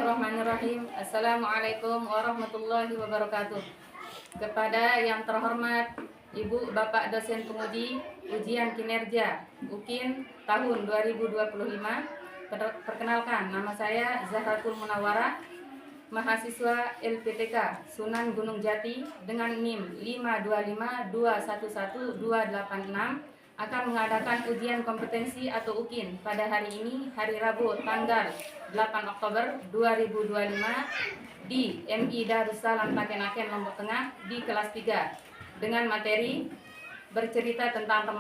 Bismillahirrahmanirrahim. Assalamualaikum warahmatullahi wabarakatuh. Kepada yang terhormat Ibu Bapak dosen penguji ujian kinerja UKIN tahun 2025. Perkenalkan, nama saya Zahratul Munawwarah, mahasiswa LPTK Sunan Gunung Jati dengan NIM 525211286 akan mengadakan ujian kompetensi atau UKIN pada hari ini, hari Rabu, tanggal 8 Oktober 2025 di MI Darussalam Takenaken, Lombok Tengah di kelas 3 dengan materi bercerita tentang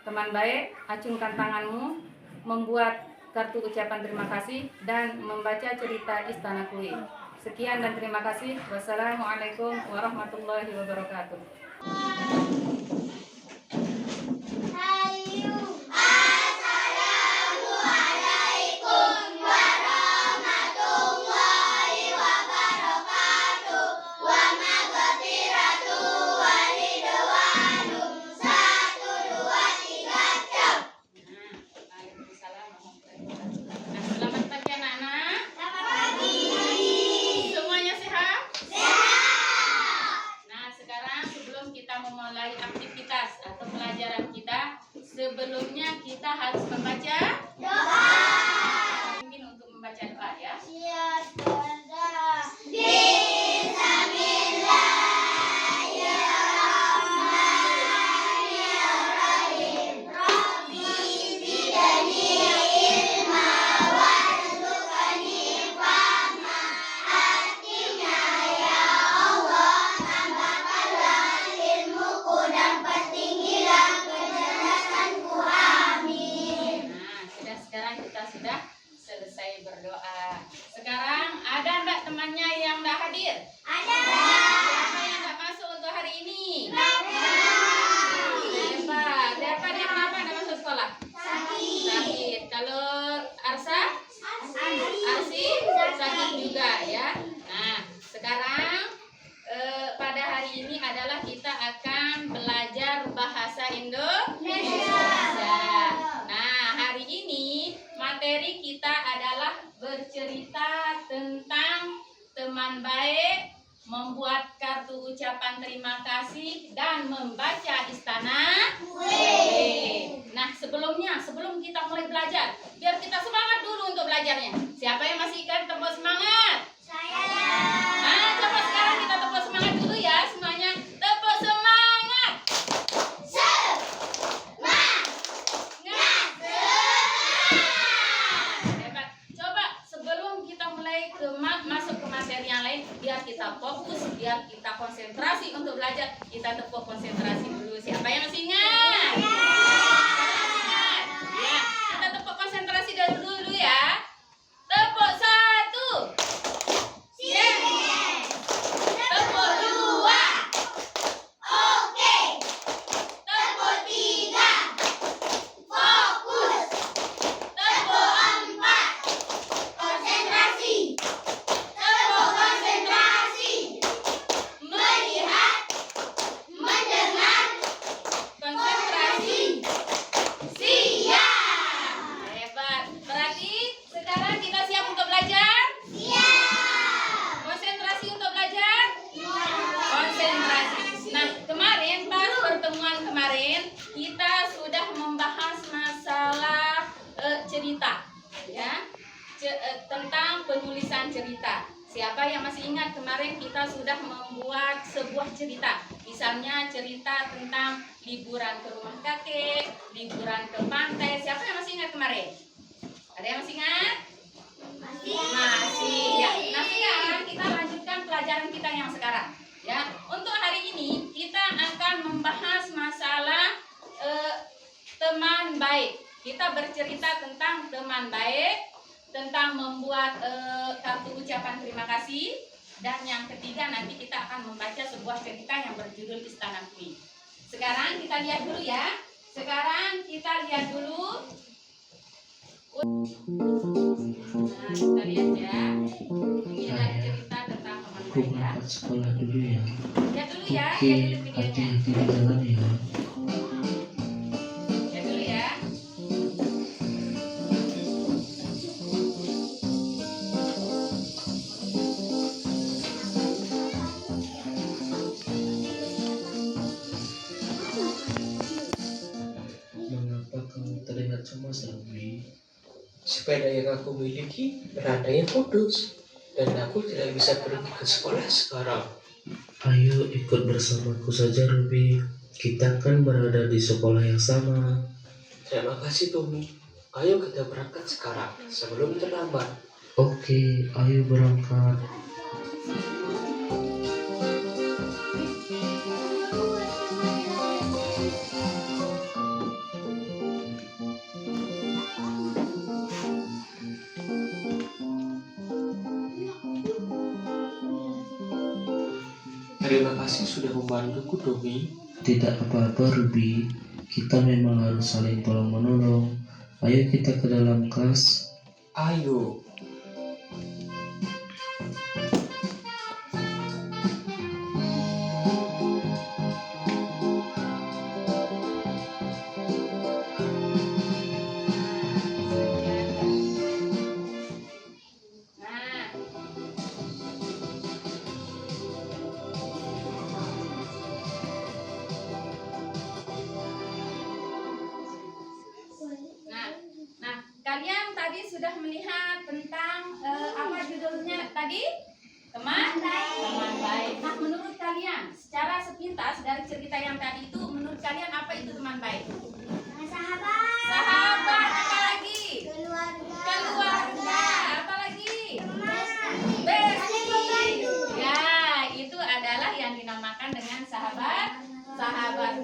teman baik, acungkan tanganmu, membuat kartu ucapan terima kasih, dan membaca cerita Istana Kui. Sekian dan terima kasih. Wassalamualaikum warahmatullahi wabarakatuh. Memulai aktivitas atau pelajaran kita, sebelumnya kita harus membaca doa. Mungkin untuk membaca doa ya. Sudah selesai berdoa. Sekarang ada enggak temannya yang enggak hadir? Ada. Siapa yang enggak masuk untuk hari ini? Hebat. Siapa dia kenapa enggak masuk sekolah? Sakit. Kalau Arsa? Arsi? Sakit juga ya. Nah, sekarang pada hari ini adalah kita akan belajar bahasa Indonesia. Nah, hari ini materi kita adalah bercerita tentang teman baik, membuat kartu ucapan terima kasih, dan membaca Istana Kui. Nah, sebelum kita mulai belajar, biar kita semangat dulu untuk belajarnya. Siapa yang masih ikan tepuk semangat? Saya. Nah, coba sekarang kita tepuk semangat dulu ya semuanya. Tepuk semangat. Masuk ke materi yang lain, biar kita fokus, biar kita konsentrasi untuk belajar. Kita tepuk konsentrasi dulu. Siapa yang masih ingat? Ya, kita tepuk konsentrasi dulu ya. Tepuk 1. Tepuk 2. Oke. Tepuk 3. Fokus. Tepuk 4. Konsentrasi. Kita sudah membahas masalah cerita ya, tentang penulisan cerita. Siapa yang masih ingat kemarin kita sudah membuat sebuah cerita, misalnya cerita tentang liburan ke rumah kakek, liburan ke pantai. Siapa yang masih ingat kemarin? Ada yang masih ingat? Masih ya. Nah, sekarang kita lanjutkan pelajaran kita yang sekarang ya. Untuk hari ini kita akan membahas masalah teman baik. Kita bercerita tentang teman baik, tentang membuat kartu ucapan terima kasih, dan yang ketiga nanti kita akan membaca sebuah cerita yang berjudul Istana Kui. Sekarang kita lihat dulu ya. Nah, kita lihat ya. Ini ada cerita tentang teman baik ya. Sekolah dulu ya. Lihat dulu ya. Oke, hati-hati di jalan ya. sepeda yang aku miliki rantainya putus dan aku tidak bisa pergi ke sekolah sekarang. Ayo ikut bersamaku saja, Ruby. Kita kan berada di sekolah yang sama. Terima kasih, Tommy. Ayo kita berangkat sekarang sebelum terlambat. Oke, ayo berangkat. Terima kasih sudah membantuku, Tommy. Tidak apa-apa, Ruby. Kita memang harus saling tolong-menolong. Ayo kita ke dalam kelas. Ayo. Nah, nah, kalian tadi sudah melihat tentang apa judulnya tadi? Teman baik. Nah, menurut kalian, secara sepintas dari cerita yang tadi itu, menurut kalian apa itu teman baik? Sahabat, apa lagi? Keluarga, apa lagi? Bestie. Ya, itu adalah yang dinamakan dengan sahabat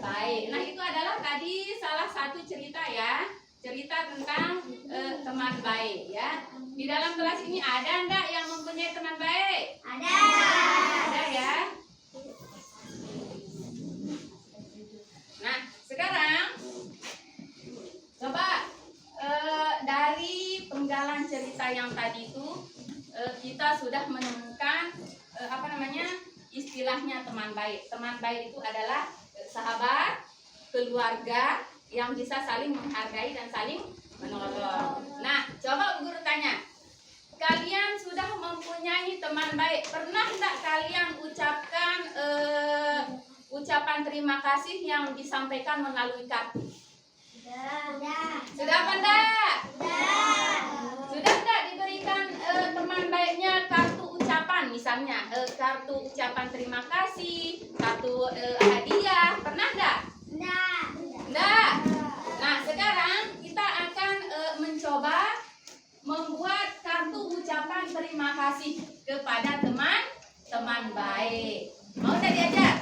baik. Nah, itu adalah tadi salah satu cerita ya. Cerita tentang teman baik ya. Di dalam kelas ini ada enggak yang mempunyai teman baik? Ada ya. Nah, sekarang coba dari penggalan cerita yang tadi itu kita sudah menemukan apa namanya istilahnya teman baik. Teman baik itu adalah sahabat, keluarga yang bisa saling menghargai dan saling menolong. Nah, coba Bu Guru tanya, kalian sudah mempunyai teman baik, pernah enggak kalian ucapkan ucapan terima kasih yang disampaikan melalui kartu? Sudah apa enggak? Sudah enggak diberikan teman baiknya kartu ucapan, misalnya kartu ucapan terima kasih, kartu hadiah, pernah enggak? Enggak. Nah, sekarang kita akan mencoba membuat kartu ucapan terima kasih kepada teman baik. Mau enggak diajar?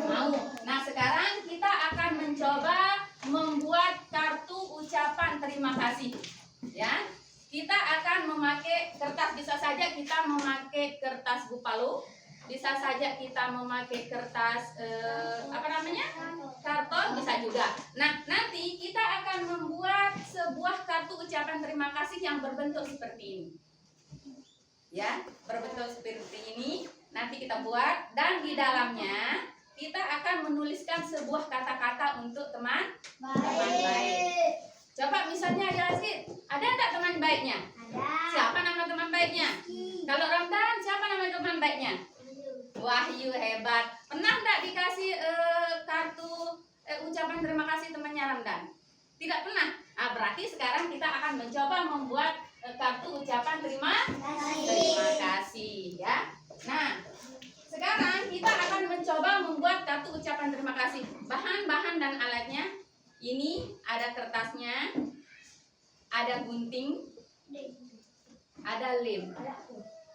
Mau. Nah, sekarang kita akan mencoba membuat kartu ucapan terima kasih. Ya. Kita akan memakai kertas, bisa saja kita memakai kertas Bupalo, bisa saja kita memakai kertas karton, bisa juga. Nah, nanti kita akan membuat sebuah kartu ucapan terima kasih yang berbentuk seperti ini. Ya, berbentuk seperti ini. Nanti kita buat dan di dalamnya kita akan menuliskan sebuah kata-kata untuk teman baik. Coba misalnya Yazid, ada enggak teman baiknya? Siapa nama teman baiknya? Kalau Ramdan, siapa nama teman baiknya? Wahyu, hebat. Pernah enggak dikasih kartu ucapan terima kasih temannya Ramdan? Tidak pernah. Nah, berarti sekarang kita akan mencoba membuat kartu ucapan terima kasih ya. Nah, sekarang kita akan mencoba membuat kartu ucapan terima kasih. Bahan-bahan dan alatnya ini ada kertasnya, ada gunting, ada lem.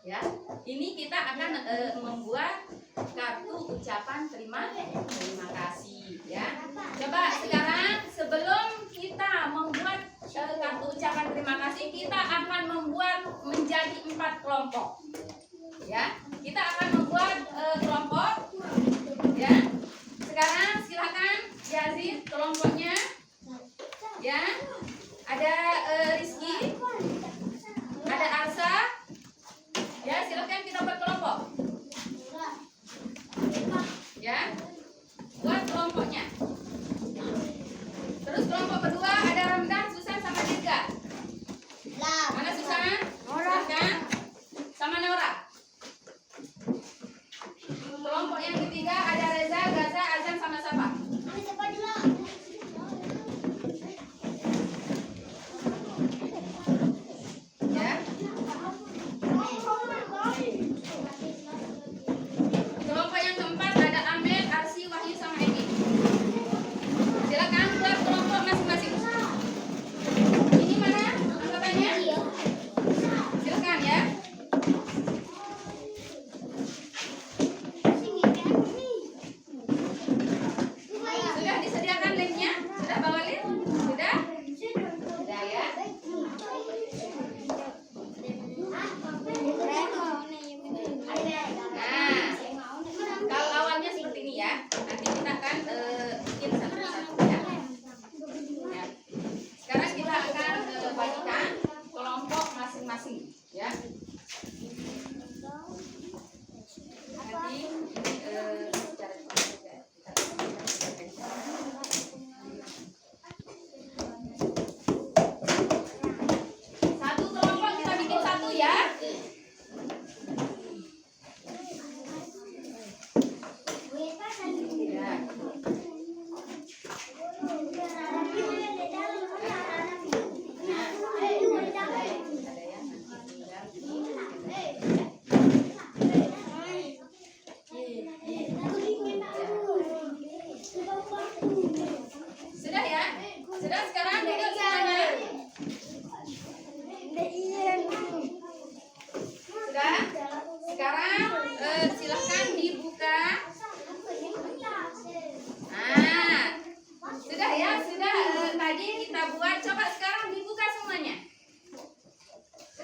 Ya, ini kita akan membuat kartu ucapan terima kasih. Ya, coba sekarang sebelum kita membuat kartu ucapan terima kasih, kita akan membuat menjadi 4 kelompok. Ya, kita akan membuat kelompok. Ya, sekarang silakan Yazid kelompoknya. Ya, ada Rizky, ada Arsa. Ya, silakan kita buat kelompok. Ya, buat kelompoknya. Terus kelompok kedua ada Ramdan, Susan sama Dirga. Mana Susan? Silakan. Sama Nora. Kelompok yang ketiga ada Reza, Gaza, Azam sama Safa.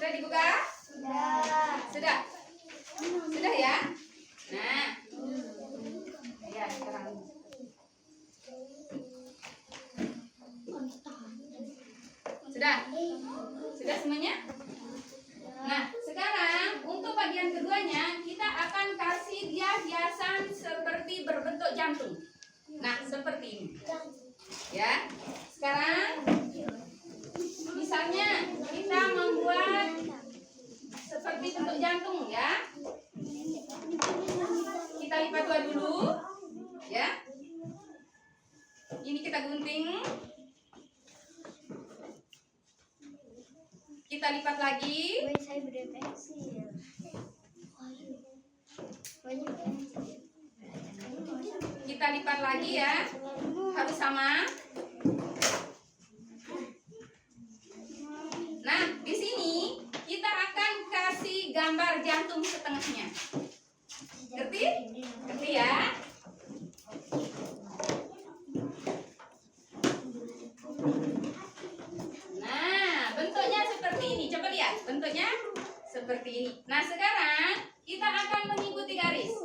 Sudah dibuka? Sudah. Sudah ya? Nah. Ya, sekarang. Sudah? Sudah semuanya? Nah, sekarang untuk bagian keduanya kita akan kasih dia hiasan seperti berbentuk jantung. Nah, seperti ini. Ya. Sekarang misalnya kita membuat seperti bentuk jantung ya. Kita lipat dua dulu. Ya. Ini kita gunting. Kita lipat lagi. Kita lipat lagi ya. Harus sama. Nah, di sini kita akan kasih gambar jantung setengahnya. Ngerti? Ngerti ya? Nah, bentuknya seperti ini. Coba lihat, bentuknya seperti ini. Nah, sekarang kita akan mengikuti garis.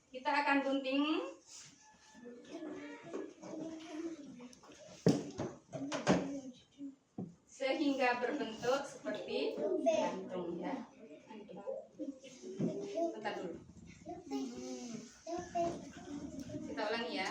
Kita akan gunting. Sehingga berbentuk seperti jantung ya. Bentar dulu. Kita ulangi ya.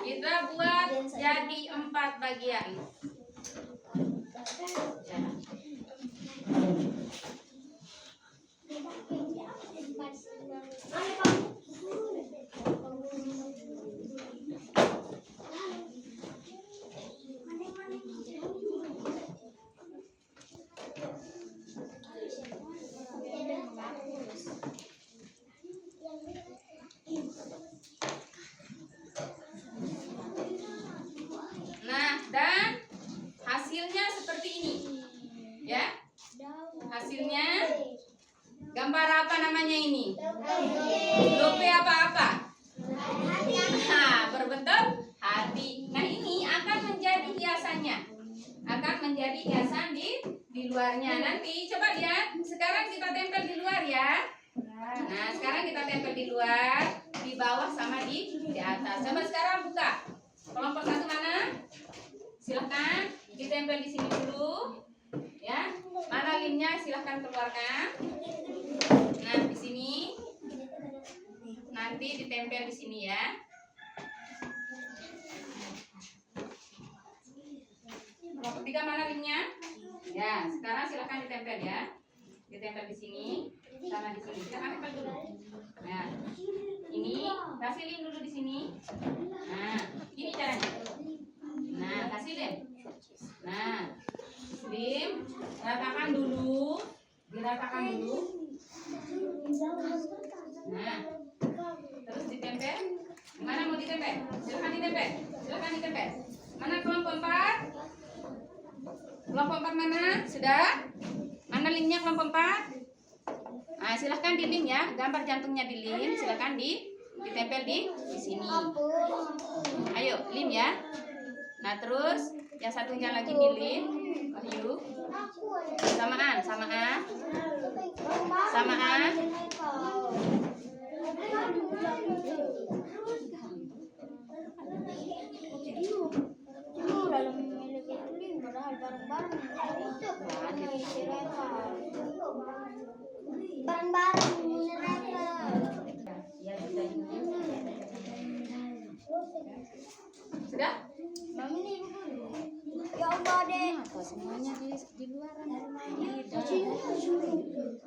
Kita buat jadi 4 bagian. Nah, dan hasilnya seperti ini. Ya. Hasilnya gambar apa namanya ini? Lope apa-apa? Nah, berbentuk hati. Nah, ini akan menjadi hiasannya. Akan menjadi hiasan di luarnya. Nanti coba lihat. Sekarang kita tempel di luar ya. Nah, sekarang kita tempel di luar, di bawah sama di atas. Coba sekarang buka. Kelompok 1 mana? Silahkan ditempel di sini dulu. Ya. Mana limnya? Silahkan keluarkan. Nah, di sini. Nanti ditempel di sini ya. Kelompok 3 mana limnya? Ya, sekarang silahkan ditempel ya. Ditempel di sini sama di sini. Silahkan tempel dulu. Nah, ini kasih lim dulu di sini. Nah, ini caranya. Nah, kasih lim. Nah, lim ratakan dulu, diratakan dulu. Nah, terus ditempel. Mana mau ditempel? Silahkan ditempel. Silahkan ditempel. Mana kelompok 4? Kelompok 4 mana? Sudah? Mana limnya kelompok 4? Nah, silahkan di lim ya. Gambar jantungnya di lim. Silahkan ditempel di sini. Ayo, lim ya. Nah, terus yang satunya lagi di lim. Wahyu. Samaan, samaan. Samaan. Sudah? Ya Allah deh. Semuanya di luar.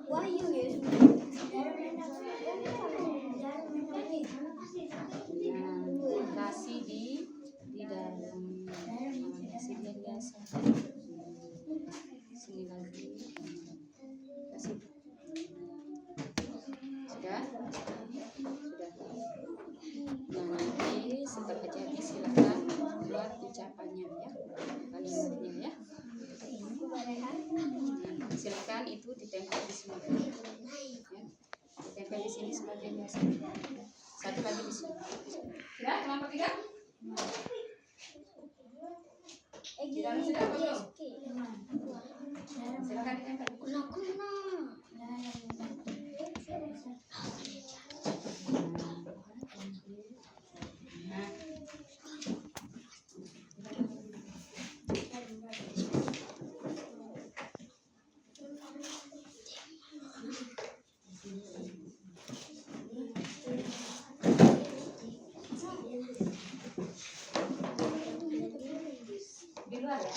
Wahyu ya. Kasih di dalam. Kasih dia biasa. Sini lagi. Kasih. Sudah? Sudah. Nah, nanti setelah jadi silakan buat ucapannya ya. Kalimatnya ya. Silakan itu ditempel di sini. Tempel di sini sebagai biasa. Satu lagi di sini. Sudah kelompok 3? Di dalam sudah apa belum? Silakan ditempel. Nah. Di luar ya?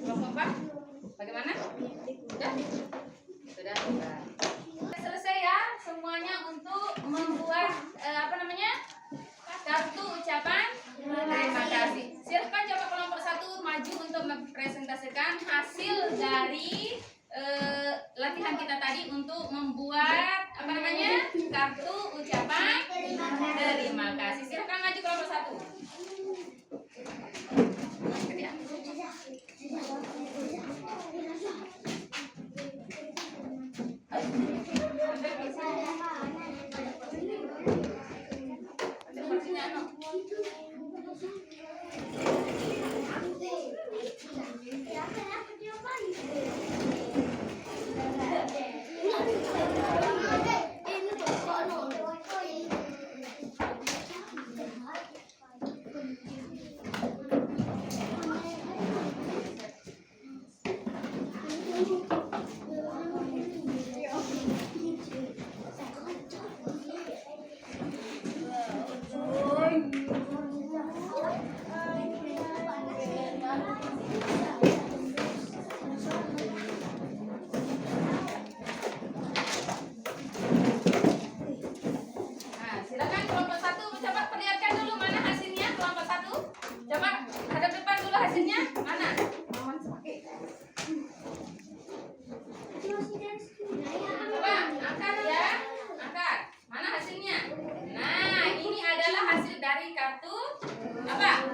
Kelompok 4? Bagaimana? Sudah? Sudah. Selesai ya semuanya untuk membuat kartu ucapan terima kasih. Silakan coba kelompok 1 maju untuk mempresentasikan hasil dari latihan kita tadi untuk membuat kartu ucapan terima kasih. Silakan maju kelompok 1. Silakan kelompok 1 coba perlihatkan dulu mana hasilnya. Kelompok 1 coba hadap depan dulu hasilnya mana. Coba angkat ya, angkat. Mana hasilnya? Nah, ini adalah hasil dari kartu apa?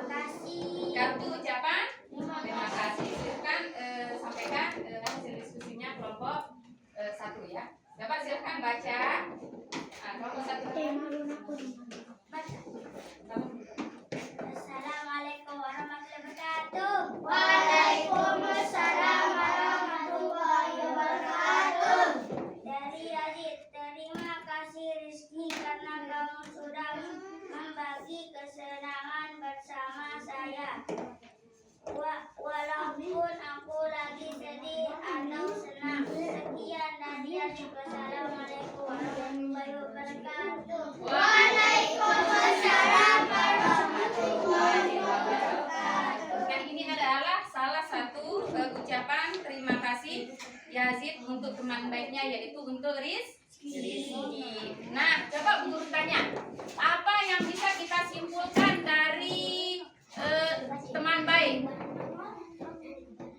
Kartu ucapan terima kasih. Silakan sampaikan hasil diskusinya kelompok 1 ya. Coba silakan baca. Kelompok 1. Assalamualaikum warahmatullahi wabarakatuh. Waalaikumsalam warahmatullahi wabarakatuh. Dari Yazid, terima kasih Rizky karena kamu sudah membagi kesenangan bersama saya. Walaupun aku lagi sedih atau senang. Sekian dari Yazid. Wassalamualaikum warahmatullahi wabarakatuh. Waalaikumsalam warahmatullahi wabarakatuh. Nah, ini adalah salah satu ucapan terima kasih Yazid untuk teman baiknya, yaitu untuk Rizky. Nah, coba Bu Guru tanya, apa yang bisa kita simpulkan dari teman baik?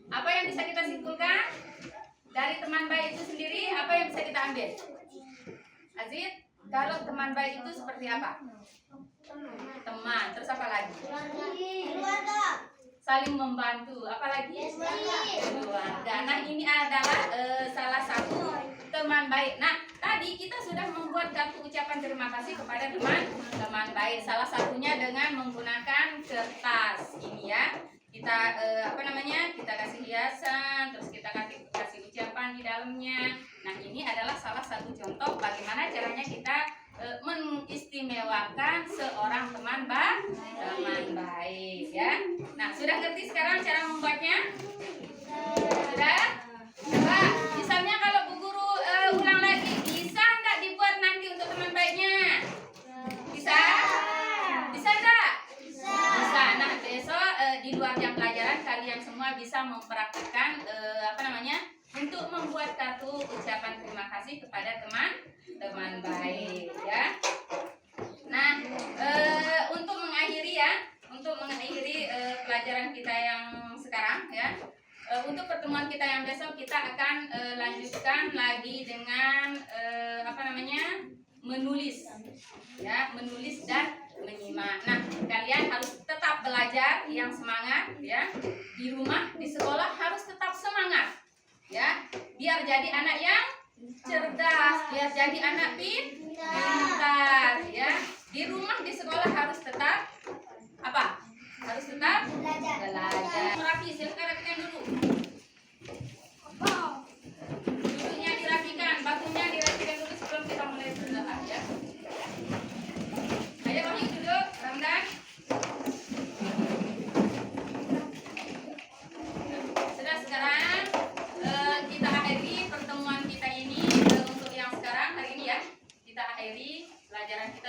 Apa yang bisa kita simpulkan dari teman baik itu sendiri? Apa yang bisa kita ambil? Azid, kalau teman baik itu seperti apa? Teman, terus apa lagi? Saling membantu, apa lagi? Keluarga. Nah, ini adalah salah satu teman baik. Nah, tadi kita sudah membuat kartu ucapan terima kasih kepada teman baik. Salah satunya dengan menggunakan kertas ini ya. Kita kita kasih hiasan, terus kita kasih ucapan di dalamnya. Nah, ini adalah salah satu contoh bagaimana caranya kita mengistimewakan seorang teman baik ya. Nah, sudah ngerti sekarang cara membuatnya? Sudah? Coba misalnya kalau Bu Guru ulang lagi, bisa enggak dibuat nanti untuk teman baiknya? Bisa? Bisa enggak? Bisa. Nah, besok di luar jam pelajaran kalian semua bisa mempraktikkan untuk membuat kartu ucapan terima kasih kepada teman akan lanjutkan lagi dengan menulis, ya, menulis dan menyimak. Nah, kalian harus tetap belajar yang semangat, ya. Di rumah, di sekolah harus tetap semangat, ya. Biar jadi anak yang cerdas, biar jadi anak pintar, ya. Di rumah, di sekolah harus tetap apa? Harus tetap belajar. Rapi, silakan rapikan dulu. Duduknya dirapikan, batunya dirapikan dulu sebelum kita mulai berdoa, ya. Ayo Wahyu duduk, Ramdan. Sudah, sekarang kita akhiri pertemuan kita ini untuk yang sekarang hari ini, ya. Kita akhiri pelajaran kita